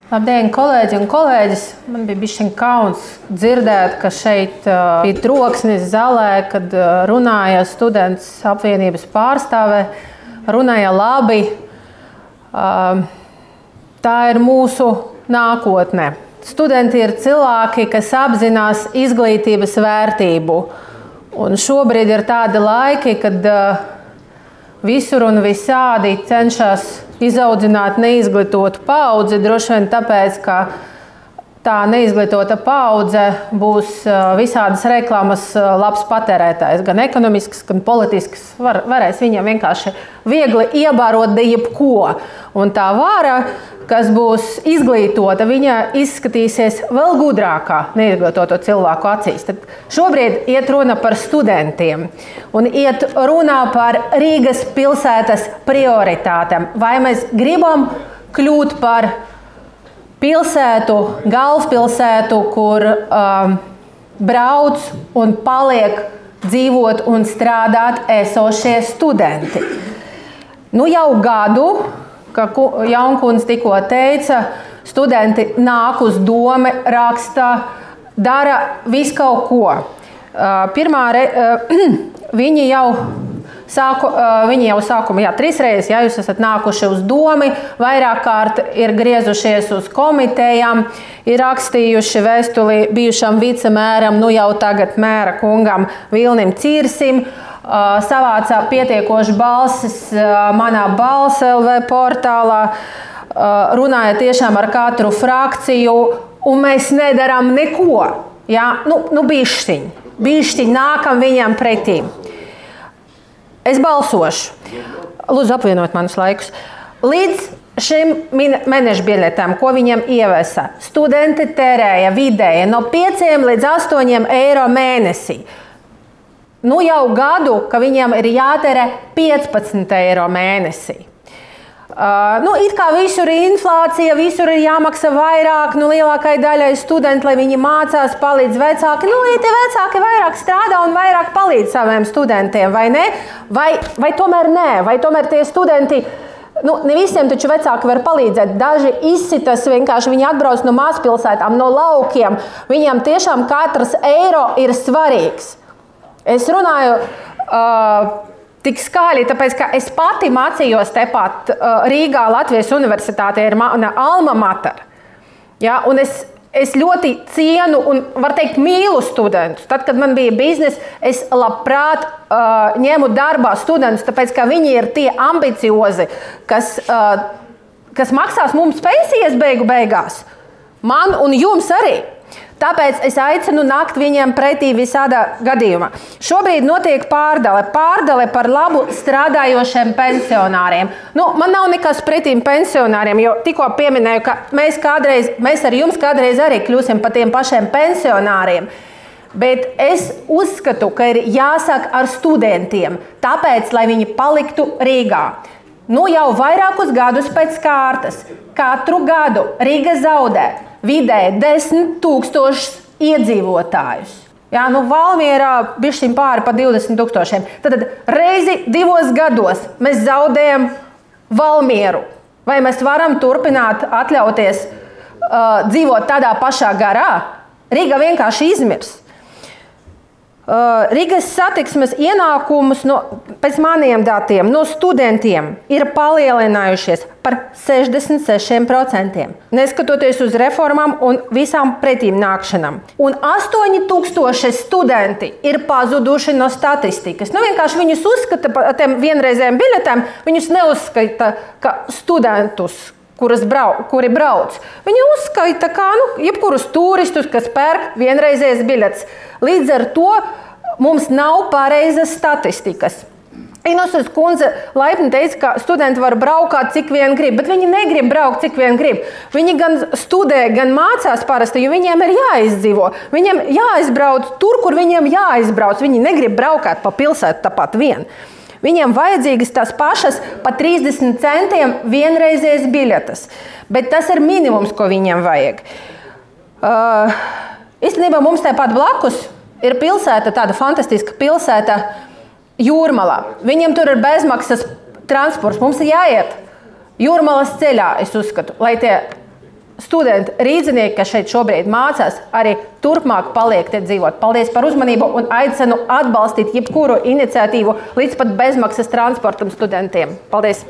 Labdien, kolēģi un kolēģis! Man bija bišķiņ kauns dzirdēt, ka šeit bija troksnis zālē, kad runāja students apvienības pārstāve, runāja labi. Tā ir mūsu nākotne. Studenti ir cilvēki, kas apzinās izglītības vērtību. Un šobrīd ir tādi laiki, kad visur un visādi cenšas izaudzināt neizglītotu paudzi, droši vien tāpēc, ka tā neizglītota paudze būs visādas reklāmas labs patērētājs, gan ekonomisks, gan politisks. Varēs viņam vienkārši viegli iebārot jebko. Un tā vara, kas būs izglītota, viņa izskatīsies vēl gudrākā neizglītoto cilvēku acīs. Tad šobrīd iet runa par studentiem un iet runa par Rīgas pilsētas prioritātēm. Vai mēs gribam kļūt par pilsētu, galvaspilsētu, kur brauc un paliek dzīvot un strādāt esošie studenti? Nu jau gadu, kā Jaunkundze tikko teica, studenti nāk uz domu, raksta, dara visu kaut ko. Viņi jau sākumā, 3 reizes, jūs esat nākuši uz domu, vairāk kārt ir griezušies uz komitejām, ir rakstījuši vēstuli bijušam vicemēram, nu jau tagad mēra kungam Vilnim Cirsim, savāca pietiekoši balsis manā Balss LV portālā, runāja tiešām ar katru frakciju, un mēs nedaram neko. Ja? Bišķiņ nākam viņam pretī. Es balsošu. Lūdzu, apvienot manus laikus. Līdz šim mēneša biļetēm, ko viņam ievesa, studenti tērēja vidēji no 5 līdz 8 eiro mēnesī. Nu jau gadu, ka viņam ir jātērē 15 eiro mēnesī. It kā visur ir inflācija, visur ir jāmaksā vairāk, lielākai daļai studenti, lai viņi mācās, palīdz vecāki. Tie vecāki vairāk strādā un vairāk palīdz saviem studentiem, vai ne? Vai tomēr nē? Vai tomēr tie studenti, ne visiem taču vecāki var palīdzēt. Daži izsitas, vienkārši viņi atbrauc no mazpilsētām, no laukiem. Viņam tiešām katrs eiro ir svarīgs. Es runāju tik skaļi, tāpēc, ka es pati mācījos tepat Rīgā, Latvijas universitātē ir mana alma mater. Ja, un es ļoti cienu un, var teikt, mīlu studentus. Tad, kad man bija biznesa, es labprāt ņēmu darbā studentus, tāpēc, ka viņi ir tie ambiciozi, kas maksās mums pensijas beigās. Man un jums arī. Tāpēc es aicinu nākt viņiem pretī visādā gadījumā. Šobrīd notiek pārdale par labu strādājošiem pensionāriem. Man nav nekas pretīm pensionāriem, jo tikko pieminēju, ka mēs ar jums kādreiz arī kļūsim par tiem pašiem pensionāriem. Bet es uzskatu, ka ir jāsāk ar studentiem, tāpēc, lai viņi paliktu Rīgā. Jau vairākus gadus pēc kārtas. Katru gadu Rīga zaudē vidēji 10 000 iedzīvotājus. Ja, Valmierā bišķiņ pāri pa 20 000. Tad reizi 2 gados mēs zaudējam Valmieru. Vai mēs varam turpināt atļauties dzīvot tādā pašā garā? Rīga vienkārši izmirs. Rīgas satiksmes ienākumus pēc maniem datiem no studentiem ir palielinājušies par 66%, neskatoties uz reformām un visām pretīm nākšanām. Un 8000 studenti ir pazuduši no statistikas. Vienkārši viņus uzskata par tiem vienreizējiem biļetēm, viņus neuzskata kā studentus, kuri brauc. Viņi uzskaita kā jebkurus turistus, kas pērk vienreizējas biļetes. Līdz ar to mums nav pareizas statistikas. Inosas kundze laipni teica, ka studenti var braukāt cik vien grib, bet viņi negrib braukt cik vien grib. Viņi gan studē, gan mācās parasti, jo viņiem ir jāizdzīvo. Viņiem jāizbrauc tur, kur viņiem jāizbrauc. Viņi negrib braukāt pa pilsētu tāpat vien. Viņiem vajadzīgas tās pašas pa 30 centiem vienreizējas biļetes. Bet tas ir minimums, ko viņiem vajag. Īstenībā mums tāpat blakus ir pilsēta, tāda fantastiska pilsēta Jūrmalā. Viņiem tur ir bezmaksas transports. Mums ir jāiet Jūrmalas ceļā, es uzskatu, lai tie studenti, rīdzinieki, kas šeit šobrīd mācās, arī turpmāk paliek te dzīvot. Paldies par uzmanību un aicinu atbalstīt jebkuru iniciatīvu līdz pat bezmaksas transportam studentiem. Paldies!